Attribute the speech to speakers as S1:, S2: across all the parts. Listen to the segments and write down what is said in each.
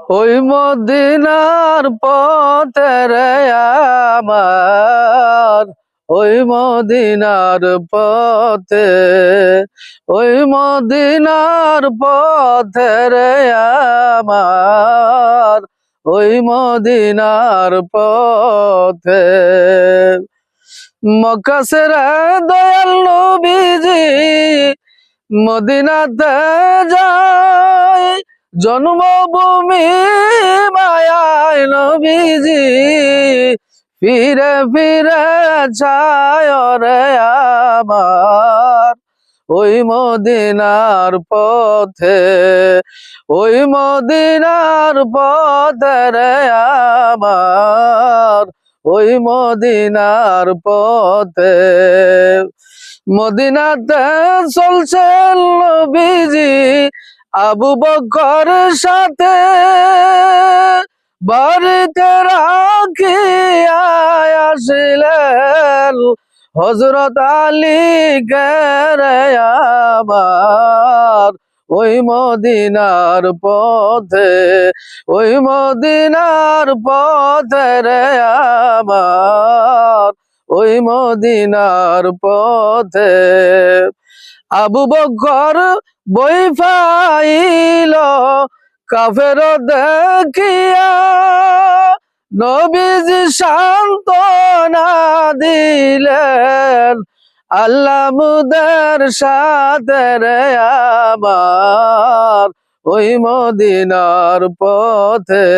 S1: ওই মদিনার পথে রে আমার, ওই মদিনার পথে, ওই মদিনার পথে রে আমার, ওই মদিনার পথে। মক্কা সেরা দয়াল নবীজি মদিনাতে যায়, জন্মভূমি মায়ায় নবীজি ফিরে ফিরে যায় রে আমার, ওই মদিনার পথে, ওই মদিনার পথে রে আমার, ওই মদিনার পথে। মদিনাতে চলছে নবীজি আবু বকর সাথে, বাড়িতে রাখিয়া আসিলেন হযরত আলী কে রে আমার, ওই মদিনার পথে, ওই মদিনার পথে রে আমার, ওই মদিনার পথে। আবু বকর বই ফাইল কাফের দেখিয়া, নবীজি সান্ত্বনা দিলেন আল্লাহ মুদের সাথে রে আমার, ওই মদিনার পথে,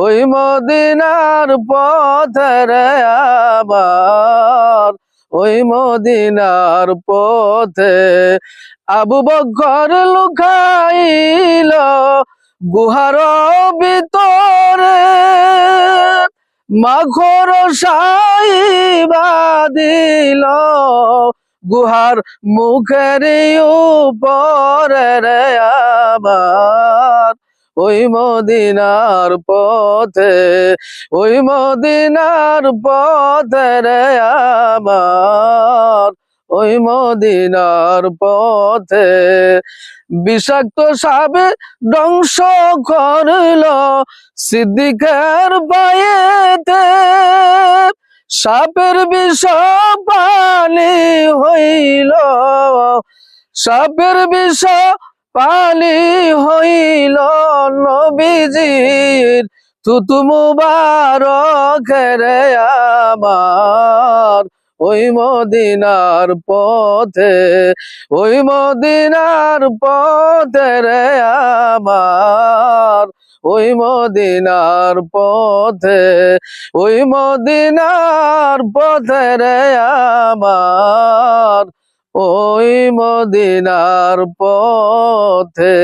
S1: ওই মদিনার পথে রে আমার, ওই মদিনার পথে। আবু বকর লুকাইল গুহার ভিতরে, মাখর সাইবা দিল গুহার মুখের উপরে রে আমার, ওই মদিনার পথে, ওই মদিনার পথে রে আমার, ওই মদিনার পথে। বিষাক্ত সাপে ধ্বংস করল সিদ্দিকের পায়েতে, সাপের বিষ পানি হইল, সাপের বিষ পানি হইল নবীজির থুতু মুবারক রে আমার, ওই মদিনার পথে, ওই মদিনার পথে রে আমার, ওই মদিনার পথে, ওই মদিনার পথে রে আমার, ওই মদিনার পথে।